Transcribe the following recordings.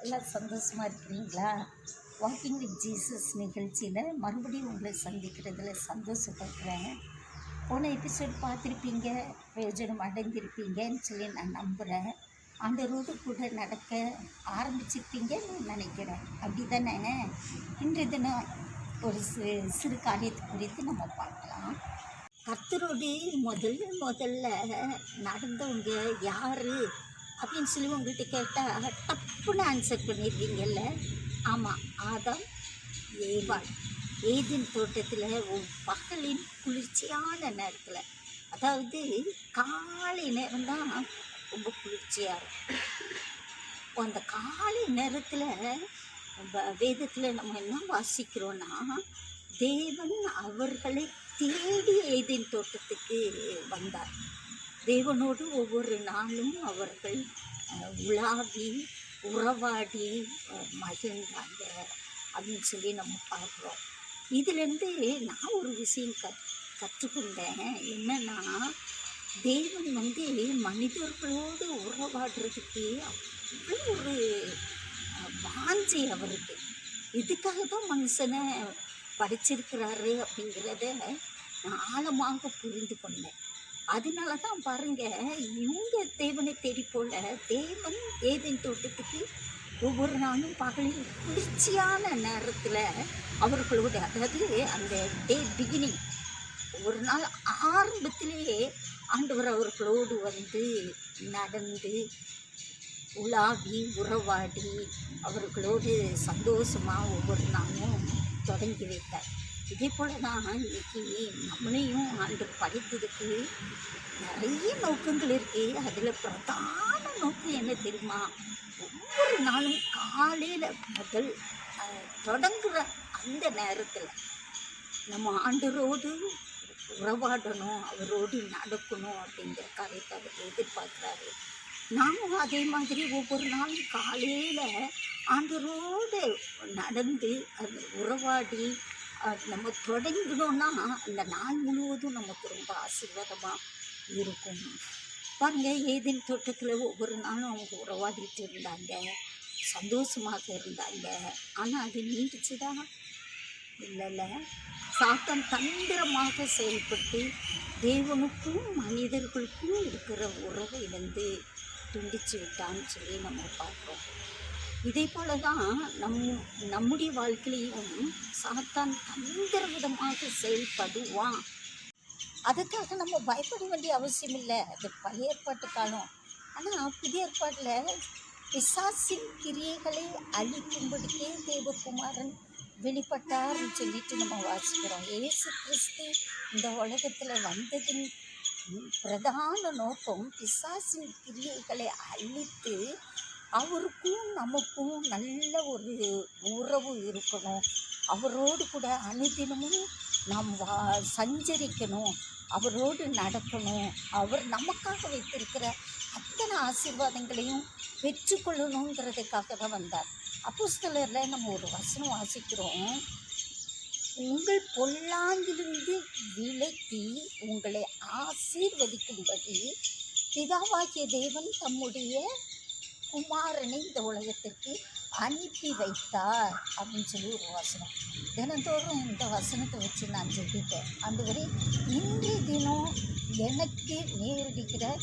எல்லாம் சந்தோஷமாக இருக்கிறீங்களா? வாக்கிங் வித் ஜீசஸ் நிகழ்ச்சியில் மறுபடியும் உங்களை சந்திக்கிறதுல சந்தோஷப்படுறேன். போன எபிசோட் பார்த்துருப்பீங்க, பிரயோஜனம் அடைந்திருப்பீங்கன்னு சொல்லி நான் நம்புகிறேன். ஆண்டவரோடு கூட நடக்க ஆரம்பிச்சிருப்பீங்கன்னு நினைக்கிறேன். அப்படி தானே? இன்றைய தினம் ஒரு சிறு காரியத்தை குறித்து நம்ம பார்க்கலாம். கர்த்தரோடு முதல்ல நடந்தவங்க யார் அப்படின்னு சொல்லி உங்கள்கிட்ட கேட்டால் டப்புன்னு ஆன்சர் பண்ணியிருக்கீங்கல்ல. ஆமாம், ஆதாம் ஏவாள். ஏதேன் தோட்டத்தில் பகலின் குளிர்ச்சியான நேரத்தில், அதாவது காலை நேரம் தான் ரொம்ப குளிர்ச்சியாக இருக்கும். அந்த காலை நேரத்தில் வேதத்தில் நம்ம என்ன வாசிக்கிறோன்னா, தேவன் அவர்களை தேடி ஏதேன் தோட்டத்துக்கு வந்தார். தேவனோடு ஒவ்வொரு நாளும் அவர்கள் உலாவி உறவாடி மகிழ்ந்தாங்க அப்படின்னு சொல்லி நம்ம பார்க்குறோம். இதுலேருந்து நான் ஒரு விஷயம் கற்றுக்கொண்டேன். என்னன்னா, தேவன் மனிதர்களோடு உறவாடுறதுக்கு அவ்வளோ ஒரு வாஞ்சி அவருக்கு. இதுக்காக தான் மனுஷனை படிச்சிருக்கிறாரு அப்படிங்கிறத நான் ஆழமாக புரிந்து கொண்டேன். அதனால தான் பாருங்கள், இவங்க தேவனை தேடி போல தேவன் ஏதேன் தோட்டத்துக்கு ஒவ்வொரு நாளும் பகலில் குளிர்ச்சியான நேரத்தில் அவர்களோட, அதாவது அந்த டே பிகினிங், ஒரு நாள் ஆரம்பத்திலேயே ஆண்டவர் அவர்களோடு நடந்து உலாவி உறவாடி அவர்களோடு சந்தோஷமாக ஒவ்வொரு நாளும் தொடங்கி வைத்தார். இதே போல் தான் இன்றைக்கி நம்மளையும் ஆண்டவர் படைத்ததுக்கு நிறைய நோக்கங்கள் இருக்குது. அதில் பிரதான நோக்கம் என்ன தெரியுமா? ஒவ்வொரு நாளும் காலையில் முதல் தொடங்குகிற அந்த நேரத்தில் நம்ம ஆண்டவரோடு உறவாடணும், அவரோடு நடக்கணும் அப்படிங்கிற காரியத்தை அவர் எதிர்பார்க்குறாரு. நானும் அதே மாதிரி ஒவ்வொரு நாளும் காலையில் ஆண்டவரோடு நடந்து அது உறவாடி நம்ம தொடங்கினோன்னா அந்த நாள் முழுவதும் நமக்கு ரொம்ப ஆசீர்வாதமாக இருக்கும். பாருங்கள், ஏதேன் தோட்டத்தில் ஒவ்வொரு நாளும் அவங்க உறவாடிட்டு இருந்தாங்க, சந்தோஷமாக இருந்தாங்க. ஆனால் அது நீடிச்சுதான் இல்லைல்ல. சாத்தான் தந்திரமாக செயல்பட்டு தேவனுக்கும் மனிதர்களுக்கும் இருக்கிற உறவை துண்டிச்சு விட்டான்னு சொல்லி நம்ம பார்க்குறோம். இதே போல தான் நம்முடைய வாழ்க்கையிலையும் சாத்தான் தந்திர விதமாக செயல்படுவான். அதுக்காக நம்ம பயப்பட வேண்டிய அவசியம் இல்லை. அது பழைய ஏற்பாட்டு காலம். ஆனால் புதிய ஏற்பாட்டில் பிசாசின் கிரியைகளை அழிக்கும்படிக்கே தேவகுமாரன் வெளிப்பட்டார்னு சொல்லிட்டு நம்ம வாசிக்கிறோம். இயேசு கிறிஸ்து இந்த உலகத்தில் வந்ததின் பிரதான நோக்கம் பிசாசின் கிரியைகளை அழித்து அவருக்கும் நமக்கும் நல்ல ஒரு உறவு இருக்கணும், அவரோடு கூட அனுதினமும் நாம் சஞ்சரிக்கணும், அவரோடு நடக்கணும், அவர் நமக்காக வைத்திருக்கிற அத்தனை ஆசீர்வாதங்களையும் பெற்றுக்கொள்ளணுங்கிறதுக்காக தான் வந்தார். அப்போஸ்தலரில் நம்ம ஒரு வசனம் வாசிக்கிறோம். உங்கள் பொல்லாங்கிலிருந்து விலக்கி உங்களை ஆசீர்வதிக்கும்படி பிதாவாகிய தேவன் தம்முடைய குமாரனை இந்த உலகத்திற்கு அனுப்பி வைத்தார் அப்படின்னு சொல்லி ஒரு வசனம். தினந்தோறும் இந்த வசனத்தை வச்சு நான் சொல்லிட்டேன். ஆண்டவரே, இன்றைய தினம் எனக்கு நேரிடுகிற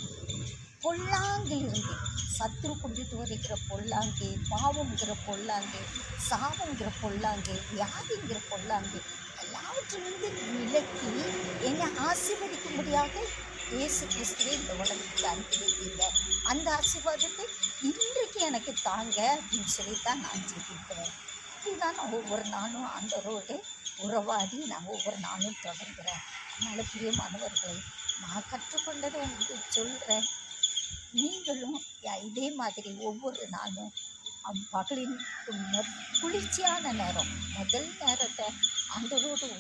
பொல்லாங்கிலிருந்து, சத்துரு கொண்டுட்டு வருகிற பொல்லாங்கு, பாவங்கிற பொல்லாங்கு, சாபங்கிற பொல்லாங்கு, வியாதிங்கிற பொல்லாங்கு எல்லாவற்றிலிருந்து விலக்கி என்னை ஆசீர்வதிக்கும்படியாக இயேசு கிறிஸ்துவை இந்த உலகத்துக்கு அனுப்பி வைத்தீங்க. அந்த ஆசீர்வாதத்தை இன்றைக்கு எனக்கு தாங்க அப்படின்னு சொல்லித்தான் நான் ஜெபிக்கிறேன். இதுதான் நான் ஒவ்வொரு நாளும் ஆண்டவரோடு உறவாடி நான் ஒவ்வொரு நாளும் தொடங்குகிறேன். அதனால் பிரியமானவர்களை, நான் கற்றுக்கொண்டதை உங்களுக்கு சொல்கிறேன். நீங்களும் இதே மாதிரி ஒவ்வொரு நாளும் பகலின் குளிர்ச்சியான நேரம் முதல் நேரத்தை ஆண்டவரோடு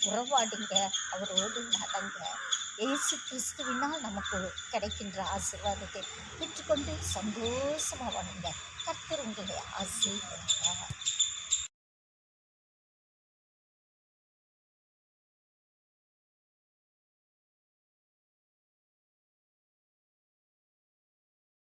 உறவாடுங்க, அவரோடு நடங்க. இயேசு கிறிஸ்துவினால் நமக்கு கிடைக்கின்ற ஆசீர்வாதத்தை பெற்றுக்கொண்டு சந்தோஷமாக வாழுங்க. கர்த்தர் உங்களை ஆசீர்வதிப்பார்.